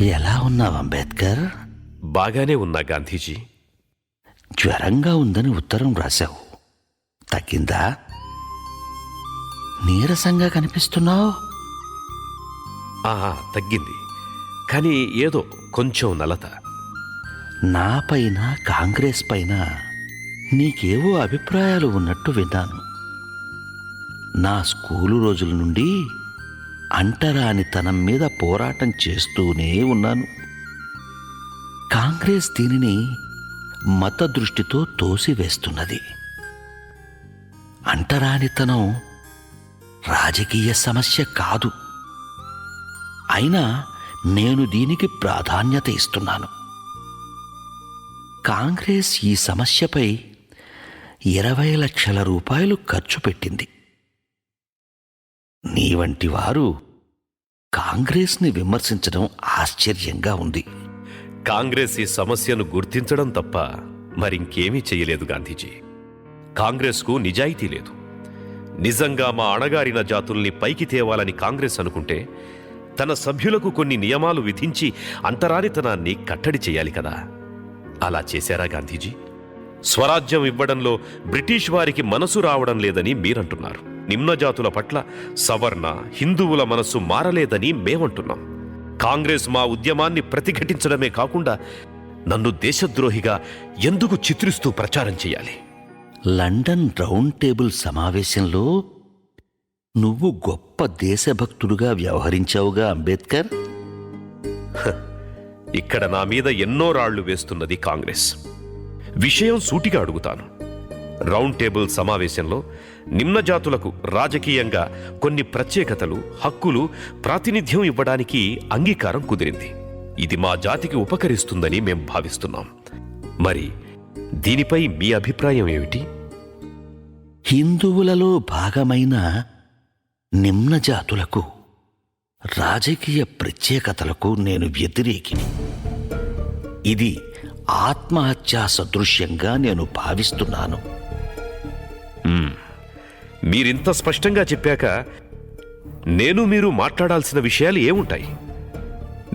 ఎలా ఉన్నావు అంబేద్కర్? బాగానే ఉన్నా గాంధీజీ. జ్వరంగా ఉందని ఉత్తరం రాశావు, తగ్గిందా? నీరసంగా కనిపిస్తున్నావు. తగ్గింది, కానీ ఏదో కొంచెం నలత. నాపైన కాంగ్రెస్ పైన నీకేవో అభిప్రాయాలు ఉన్నట్టు విన్నాను. నా స్కూలు రోజుల నుండి అంటరానితనం మీద పోరాటం చేస్తూనే ఉన్నాను. కాంగ్రెస్ దీనిని మత దృష్టితో తోసివేస్తున్నది. అంటరానితనం రాజకీయ సమస్య కాదు, అయినా నేను దీనికి ప్రాధాన్యత ఇస్తున్నాను. కాంగ్రెస్ ఈ సమస్యపై 20 లక్షల రూపాయలు ఖర్చు పెట్టింది. నీ వంటి వారు కాంగ్రెస్ని విమర్శించడం ఆశ్చర్యంగా ఉంది. కాంగ్రెస్ ఈ సమస్యను గుర్తించడం తప్ప మరింకేమీ చేయలేదు గాంధీజీ. కాంగ్రెస్కు నిజాయితీ లేదు. నిజంగా మా అణగారిన జాతుల్ని పైకి తేవాలని కాంగ్రెస్ అనుకుంటే తన సభ్యులకు కొన్ని నియమాలు విధించి అంటరానితనాన్ని కట్టడి చేయాలి కదా. అలా చేశారా గాంధీజీ? స్వరాజ్యం ఇవ్వడంలో బ్రిటిష్ వారికి మనసు రావడం లేదని మీరంటున్నారు. నిమ్నజాతుల పట్ల సవర్ణ హిందువుల మనసు మారలేదని మేమంటున్నాం. కాంగ్రెస్ మా ఉద్యమాన్ని ప్రతిఘటించడమే కాకుండా నన్ను దేశద్రోహిగా ఎందుకు చిత్రిస్తూ ప్రచారం చేయాలి? లండన్ రౌండ్ టేబుల్ సమావేశంలో నువ్వు గొప్ప దేశభక్తుడుగా వ్యవహరించావుగా అంబేద్కర్. ఇక్కడ నా మీద ఎన్నో రాళ్లు వేస్తున్నది కాంగ్రెస్. విషయం సూటిగా అడుగుతాను. రౌండ్ టేబుల్ సమావేశంలో నిమ్నజాతులకు రాజకీయంగా కొన్ని ప్రత్యేకతలు, హక్కులు, ప్రాతినిధ్యం ఇవ్వడానికి అంగీకారం కుదిరింది. ఇది మా జాతికి ఉపకరిస్తుందని మేం భావిస్తున్నాం. మరి దీనిపై మీ అభిప్రాయం ఏమిటి? హిందువులలో భాగమైన నిమ్నజాతులకు రాజకీయ ప్రత్యేకతలకు నేను వ్యతిరేకిని. ఇది ఆత్మహత్యా సదృశ్యంగా నేను భావిస్తున్నాను. మీరింత స్పష్టంగా చెప్పాక నేను మీరు మాట్లాడాల్సిన విషయాలు ఏముంటాయి?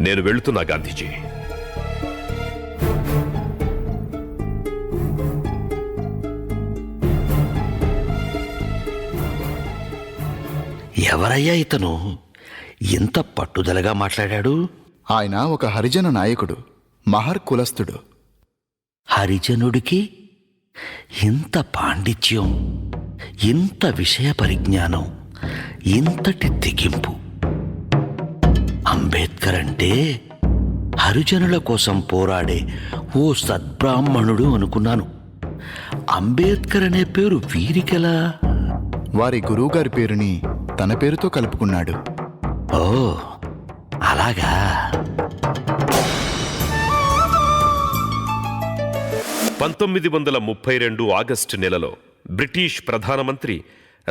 నేను వెళుతున్నా గాంధీజీ. ఎవరయ్యా ఇతను? ఎంత పట్టుదలగా మాట్లాడాడు. ఆయన ఒక హరిజన నాయకుడు, మహర్ కులస్థుడు. హరిజనుడికి ఇంత పాండిత్యం, ఇంత విషయ పరిజ్ఞానం, ఇంతటి తెగింపు. అంబేద్కర్ అంటే హరిజనుల కోసం పోరాడే ఓ సద్బ్రాహ్మణుడు అనుకున్నాను. అంబేద్కర్ అనే పేరు వీరికెలా? వారి గురువుగారి పేరుని తన పేరుతో కలుపుకున్నాడు. ఓ అలాగా. 1932 ఆగస్టు నెలలో బ్రిటిష్ ప్రధానమంత్రి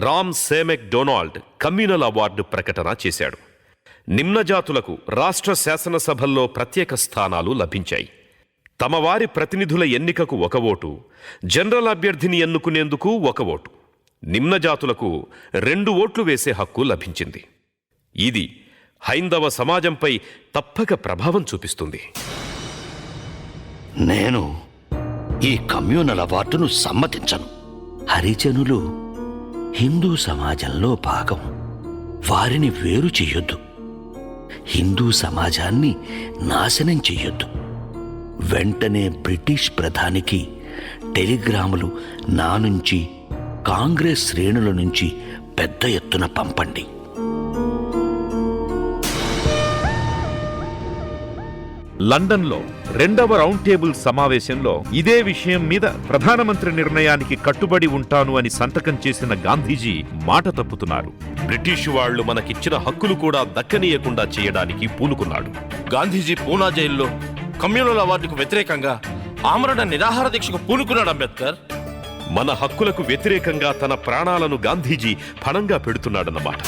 రామ్ సే మెక్ డొనాల్డ్ కమ్యూనల్ అవార్డు ప్రకటన చేశాడు. నిమ్నజాతులకు రాష్ట్ర శాసనసభల్లో ప్రత్యేక స్థానాలు లభించాయి. తమ వారి ప్రతినిధుల ఎన్నికకు 1 ఓటు, జనరల్ అభ్యర్థిని ఎన్నుకునేందుకు 1 ఓటు, నిమ్నజాతులకు 2 ఓట్లు వేసే హక్కు లభించింది. ఇది హైందవ సమాజంపై తప్పక ప్రభావం చూపిస్తుంది. నేను ఈ కమ్యూనల్ అవార్డును సమ్మతించను. హరిజనులు హిందూ సమాజంలో భాగం. వారిని వేరు చెయ్యొద్దు. హిందూ సమాజాన్ని నాశనం చెయ్యొద్దు. వెంటనే బ్రిటిష్ ప్రధానికి టెలిగ్రాములు నా నుంచి, కాంగ్రెస్ శ్రేణుల నుంచి పెద్ద ఎత్తున పంపండి. లండన్లో 2వ రౌండ్ టేబుల్ సమావేశంలో ఇదే విషయం మీద ప్రధానమంత్రి నిర్ణయానికి కట్టుబడి ఉంటాను అని సంతకం చేసిన గాంధీజీ మాట తప్పుతున్నారు. బ్రిటిష్ వాళ్లు మనకిచ్చిన హక్కులు కూడా దక్కనీయకుండా చేయడానికి పూనుకున్నాడు. గాంధీజీ పూనా జైల్లో కమ్యూనల్ అవార్డుకు వ్యతిరేకంగా ఆమరణ నిరాహార దీక్షకు పూనుకున్నాడు అంబేద్కర్. మన హక్కులకు వ్యతిరేకంగా తన ప్రాణాలను గాంధీజీ పణంగా పెడుతున్నాడన్నమాట.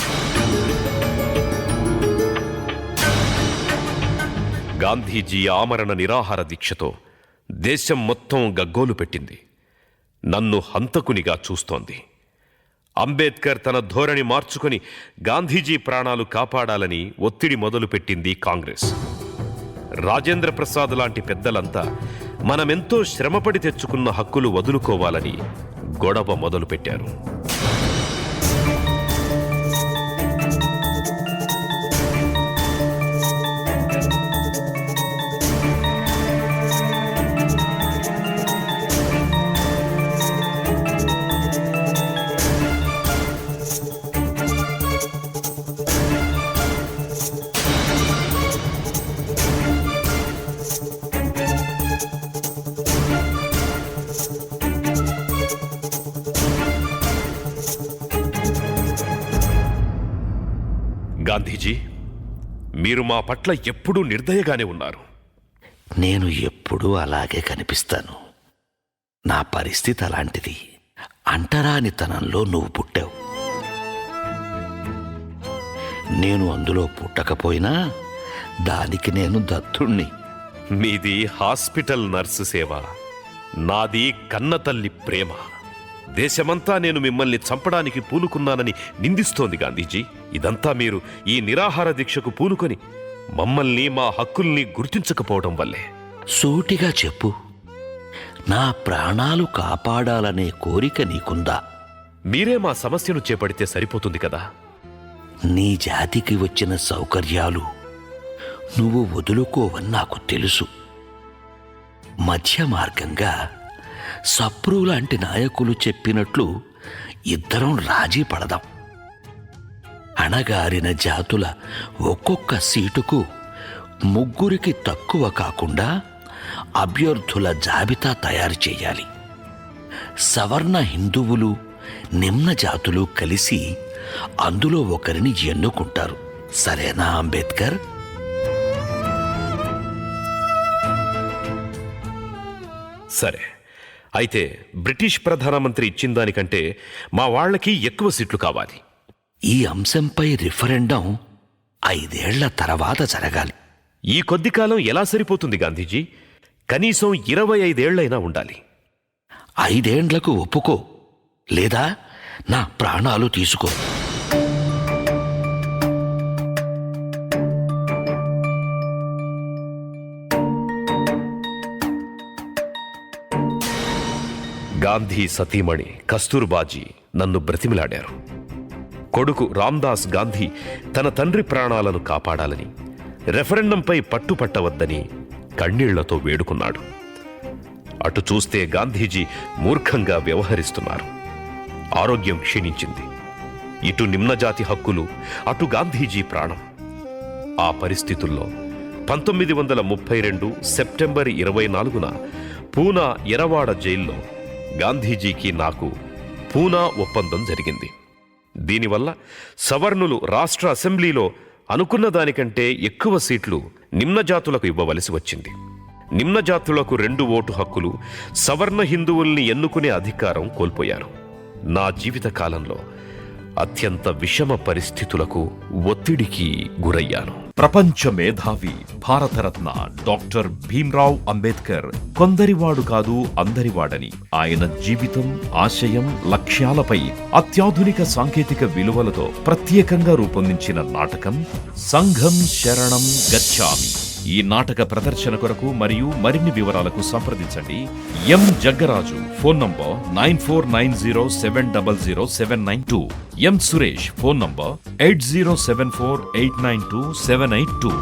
గాంధీజీ ఆమరణ నిరాహార దీక్షతో దేశం మొత్తం గగ్గోలు పెట్టింది. నన్ను హంతకునిగా చూస్తోంది. అంబేద్కర్ తన ధోరణి మార్చుకొని గాంధీజీ ప్రాణాలు కాపాడాలని ఒత్తిడి మొదలుపెట్టింది కాంగ్రెస్. రాజేంద్ర ప్రసాద్ లాంటి పెద్దలంతా మనమెంతో శ్రమపడి తెచ్చుకున్న హక్కులు వదులుకోవాలని గొడవ మొదలుపెట్టారు. గాంధీజీ, మీరు మా పట్ల ఎప్పుడూ నిర్దయగానే ఉన్నారు. నేను ఎప్పుడూ అలాగే కనిపిస్తాను. నా పరిస్థితి అలాంటిది. అంటరానితనంలో నువ్వు పుట్టావు. నేను అందులో పుట్టకపోయినా దానికి నేను దత్తుణ్ణి. మీది హాస్పిటల్ నర్సు సేవ, నాది కన్నతల్లి ప్రేమ. దేశమంతా నేను మిమ్మల్ని చంపడానికి పూనుకున్నానని నిందిస్తోంది గాంధీజీ. ఇదంతా మీరు ఈ నిరాహార దీక్షకు పూనుకొని మమ్మల్ని, మా హక్కుల్ని గుర్తించకపోవడం వల్లే. సూటిగా చెప్పు, నా ప్రాణాలు కాపాడాలనే కోరిక నీకుందా? మీరే మా సమస్యను చేపడితే సరిపోతుంది కదా. నీ జాతికి వచ్చిన సౌకర్యాలు నువ్వు వదులుకోవని నాకు తెలుసు. మధ్య మార్గంగా సప్రు లాంటి నాయకులు చెప్పినట్లు ఇద్దరం రాజీ పడదాం. అణగారిన జాతుల ఒక్కొక్క సీటుకు 3 తక్కువ కాకుండా అభ్యర్థుల జాబితా తయారు చేయాలి. సవర్ణ హిందువులు, నిమ్న జాతులు కలిసి అందులో ఒకరిని ఎన్నుకుంటారు. సరేనా అంబేద్కర్? సరే, అయితే బ్రిటిష్ ప్రధానమంత్రి ఇచ్చిన దానికంటే మా వాళ్ళకి ఎక్కువ సీట్లు కావాలి. ఈ అంశంపై రిఫరెండం 5 ఏళ్ల తర్వాత జరగాలి. ఈ కొద్ది కాలం ఎలా సరిపోతుంది గాంధీజీ? కనీసం 25 ఏళ్లైనా ఉండాలి. 5 ఏండ్లకు ఒప్పుకో, లేదా నా ప్రాణాలు తీసుకో. గాంధీ సతీమణి కస్తూర్బాజీ నన్ను బ్రతిమిలాడారు. కొడుకు రామ్దాస్ గాంధీ తన తండ్రి ప్రాణాలను కాపాడాలని, రెఫరెండంపై పట్టుపట్టవద్దని కన్నీళ్లతో వేడుకున్నాడు. అటు చూస్తే గాంధీజీ మూర్ఖంగా వ్యవహరిస్తున్నారు. ఆరోగ్యం క్షీణించింది. ఇటు నిమ్నజాతి హక్కులు, అటు గాంధీజీ ప్రాణం. ఆ పరిస్థితుల్లో 1932 సెప్టెంబర్ 24న పూనా ఎరవాడ జైల్లో గాంధీజీకి నాకు పూనా ఒప్పందం జరిగింది. దీనివల్ల సవర్ణులు రాష్ట్ర అసెంబ్లీలో అనుకున్న దానికంటే ఎక్కువ సీట్లు నిమ్నజాతులకు ఇవ్వవలసి వచ్చింది. నిమ్నజాతులకు 2 ఓటు హక్కులు, సవర్ణ హిందువుల్ని ఎన్నుకునే అధికారం కోల్పోయారు. నా జీవిత కాలంలో అత్యంత విషమ పరిస్థితులకు, ఒత్తిడికి గురయ్యాను. ప్రపంచ మేధావి, భారతరత్న డాక్టర్ భీమ్రావ్ అంబేద్కర్ కొందరివాడు కాదు, అందరివాడని ఆయన జీవితం, ఆశయం, లక్ష్యాలపై అత్యాధునిక సాంకేతిక విలువలతో ప్రత్యేకంగా రూపొందించిన నాటకం సంఘం శరణం గచ్ఛామి. ఈ నాటక ప్రదర్శన కొరకు మరియు మరిన్ని వివరాలకు సంప్రదించండి ఎం జగ్గరాజు, ఫోన్ నంబర్ 9490700792, ఎం సురేష్, ఫోన్ నంబర్ 8074892782.